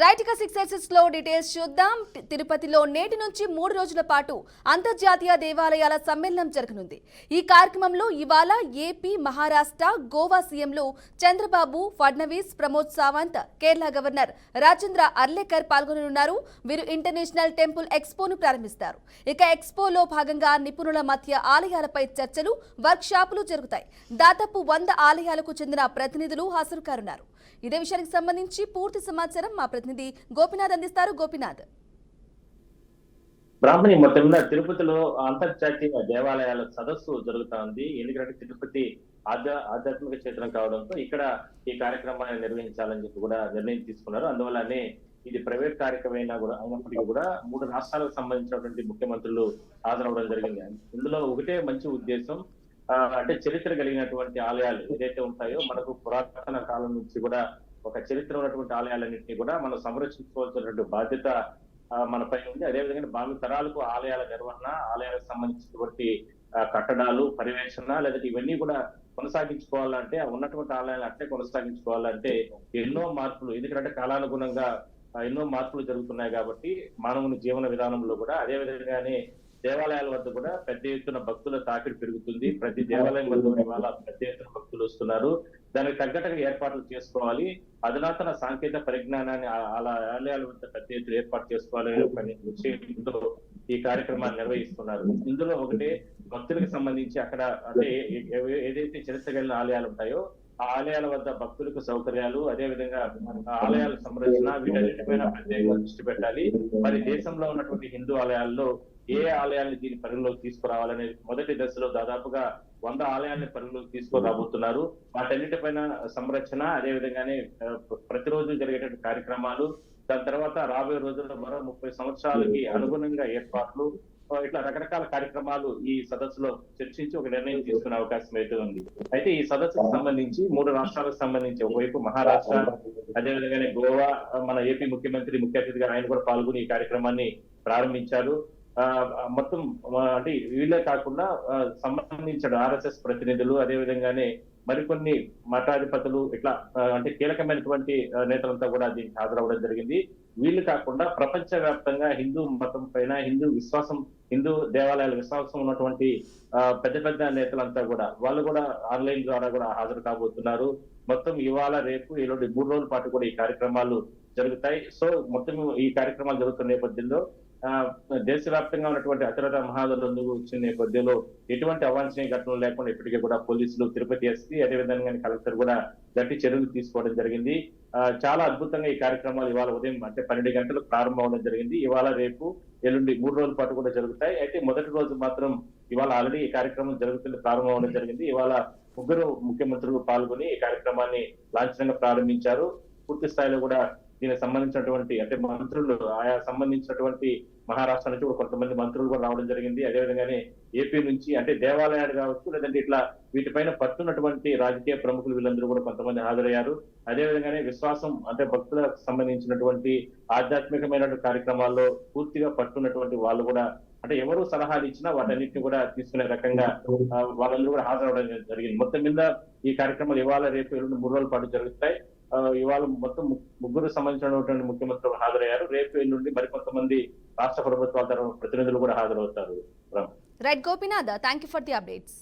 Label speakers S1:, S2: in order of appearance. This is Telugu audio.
S1: రైట్ గా సక్సెసెస్ లో డీటెయిల్స్ చూద్దాం. తిరుపతిలో నేటి నుంచి 3 రోజుల పాటు అంతర్జాతీయ దేవాలయాల సమ్మేళనం జరగనుంది. ఈ కార్యక్రమంలో ఇవాళ ఏపీ, మహారాష్ట్ర, గోవా సీఎంలు చంద్రబాబు, ఫడ్నవీస్, ప్రమోద్ సావంత్, కేరళ గవర్నర్ రాజేంద్ర అర్లేకర్ పాల్గొననున్నారు. వీరు ఇంటర్నేషనల్ టెంపుల్ ఎక్స్పోను ప్రారంభిస్తారు. ఇక ఎక్స్పోలో భాగంగా నిపుణుల మధ్య ఆలయాలపై చర్చలు, వర్క్ షాపులు జరుగుతాయి. దాదాపు 100 ఆలయాలకు చెందిన ప్రతినిధులు హాజరు కానున్నారు. ఇదే విషయానికి సంబంధించి పూర్తి సమాచారం మా ప్రతినిధి గోపినాథ్ అందిస్తారు. గోపినాథ్,
S2: బ్రాహ్మణి మొత్తం మీద తిరుపతిలో అంతర్జాతీయ దేవాలయాల సదస్సు జరుగుతా ఉంది. ఎందుకంటే తిరుపతి ఆధ్యాత్మిక క్షేత్రం కావడంతో ఇక్కడ ఈ కార్యక్రమాన్ని నిర్వహించాలని చెప్పి కూడా నిర్ణయం తీసుకున్నారు. అందువల్లనే ఇది ప్రైవేట్ కార్యక్రమం కూడా అయినప్పటికీ కూడా 3 రాష్ట్రాలకు సంబంధించినటువంటి ముఖ్యమంత్రులు హాజరవడం జరిగింది. ఇందులో ఒకటే మంచి ఉద్దేశం, అంటే చరిత్ర కలిగినటువంటి ఆలయాలు ఏదైతే ఉంటాయో, మనకు పురాతన కాలం నుంచి కూడా ఒక చరిత్ర ఉన్నటువంటి ఆలయాలన్నింటినీ కూడా మనం సంరక్షించుకోవాల్సినటువంటి బాధ్యత మనపై ఉంది. అదేవిధంగా భావి తరాలకు ఆలయాల నిర్వహణ, ఆలయాలకు సంబంధించినటువంటి కట్టడాలు, పర్యవేక్షణ, లేదంటే ఇవన్నీ కూడా కొనసాగించుకోవాలంటే, ఉన్నటువంటి ఆలయాలు అట్లే కొనసాగించుకోవాలంటే ఎన్నో మార్పులు, ఎందుకంటే కాలానుగుణంగా ఎన్నో మార్పులు జరుగుతున్నాయి కాబట్టి మానవుని జీవన విధానంలో కూడా. అదే విధంగానే దేవాలయాల వద్ద కూడా పెద్ద ఎత్తున భక్తుల తాకిడి పెరుగుతుంది. ప్రతి దేవాలయం వద్ద ఇవాళ పెద్ద ఎత్తున భక్తులు వస్తున్నారు. దానికి తగ్గట్టుగా ఏర్పాట్లు చేసుకోవాలి. అధునాతన సాంకేతిక పరిజ్ఞానాన్ని ఆలయాల వద్ద పెద్ద ఎత్తున ఏర్పాటు చేసుకోవాలనే విషయంలో ఈ కార్యక్రమాన్ని నిర్వహిస్తున్నారు. ఇందులో ఒకటి భక్తులకు సంబంధించి అక్కడ అంటే ఏదైతే చరిత్ర కలిగిన ఆలయాలు ఉంటాయో ఆ ఆలయాల వద్ద భక్తులకు సౌకర్యాలు, అదే విధంగా ఆలయాల సంరక్షణ, వీటన్నిటిపైన ప్రత్యేకంగా దృష్టి పెట్టాలి. మరి దేశంలో ఉన్నటువంటి హిందూ ఆలయాల్లో ఏ ఆలయాన్ని దీని పరిగణలోకి తీసుకురావాలనే మొదటి దశలో దాదాపుగా 100 ఆలయాన్ని పరిగణలోకి తీసుకురాబోతున్నారు. వాటన్నిటిపైన సంరక్షణ, అదే విధంగానే ప్రతిరోజు జరిగేటువంటి కార్యక్రమాలు, దాని తర్వాత రాబోయే రోజుల్లో మరో 30 సంవత్సరాలకి అనుగుణంగా ఏర్పాట్లు, ఇట్లా రకరకాల కార్యక్రమాలు ఈ సదస్సులో చర్చించి ఒక నిర్ణయం తీసుకునే అవకాశం అయితే ఉంది. అయితే ఈ సదస్సుకు సంబంధించి 3 రాష్ట్రాలకు సంబంధించి ఒకవైపు మహారాష్ట్ర, అదేవిధంగానే గోవా, మన ఏపీ ముఖ్యమంత్రి ముఖ్య అతిథిగా ఆయన కూడా పాల్గొని ఈ కార్యక్రమాన్ని ప్రారంభించారు. మొత్తం అంటే వీళ్ళే కాకుండా సంబంధించిన ఆర్ఎస్ఎస్ ప్రతినిధులు, అదే విధంగానే మరికొన్ని మఠాధిపతులు, ఇట్లా అంటే కీలకమైనటువంటి నేతలంతా కూడా దీనికి హాజరవడం జరిగింది. వీళ్ళు కాకుండా ప్రపంచ వ్యాప్తంగా హిందూ మతం పైన, హిందూ దేవాలయాల విశ్వాసం ఉన్నటువంటి పెద్ద పెద్ద నేతలంతా కూడా వాళ్ళు కూడా ఆన్లైన్ ద్వారా కూడా హాజరు కాబోతున్నారు. మొత్తం ఇవాళ, రేపు, ఎల్లుండి 3 రోజుల పాటు కూడా ఈ కార్యక్రమాలు జరుగుతాయి. సో మొత్తం ఈ కార్యక్రమాలు జరుగుతున్న నేపథ్యంలో దేశవ్యాప్తంగా ఉన్నటువంటి అతిరథ మహాదందుకు వచ్చిన నేపథ్యంలో ఎటువంటి అవాంఛనీయ ఘటనలు లేకుండా ఇప్పటికే కూడా పోలీసులు, తిరుపతి ఎస్పీ, అదేవిధంగా కలెక్టర్ కూడా గట్టి చర్యలు తీసుకోవడం జరిగింది. చాలా అద్భుతంగా ఈ కార్యక్రమాలు ఇవాళ ఉదయం అంటే 12 గంటలకు ప్రారంభం అవడం జరిగింది. ఇవాళ, రేపు, ఎల్లుండి 3 రోజుల పాటు కూడా జరుగుతాయి. అయితే మొదటి రోజు మాత్రం ఇవాళ ఆల్రెడీ ఈ కార్యక్రమం జరుగుతుంది, ప్రారంభం అవడం జరిగింది. ఇవాళ 3 ముఖ్యమంత్రులు పాల్గొని ఈ కార్యక్రమాన్ని లాంఛనంగా ప్రారంభించారు. పూర్తి స్థాయిలో కూడా దీనికి సంబంధించినటువంటి అంటే మంత్రులు, ఆయా సంబంధించినటువంటి మహారాష్ట్ర నుంచి కూడా కొంతమంది మంత్రులు కూడా రావడం జరిగింది. అదేవిధంగానే ఏపీ నుంచి అంటే దేవాలయాలు కావచ్చు, లేదంటే ఇట్లా వీటిపైన పట్టున్నటువంటి రాజకీయ ప్రముఖులు వీళ్ళందరూ కూడా కొంతమంది హాజరయ్యారు. అదేవిధంగానే విశ్వాసం అంటే భక్తులకు సంబంధించినటువంటి ఆధ్యాత్మికమైన కార్యక్రమాల్లో పూర్తిగా పట్టున్నటువంటి వాళ్ళు కూడా, అంటే ఎవరు సలహాలు ఇచ్చినా వాటన్నిటిని కూడా తీసుకునే రకంగా వాళ్ళందరూ కూడా హాజరవడం జరిగింది. మొత్తం మీద ఈ కార్యక్రమాలు ఇవాళ, రేపు, ఎల్లుండి 3 రోజుల పాటు జరుగుతాయి. ఇవాళ మొత్తం 3 సంబంధించినటువంటి ముఖ్యమంత్రులు హాజరయ్యారు. రేపు, ఎల్లుండి మరికొంతమంది రాష్ట్ర ప్రభుత్వాల తరఫున ప్రతినిధులు కూడా హాజరవుతారు.
S1: Right Gopinath, thank you for the updates.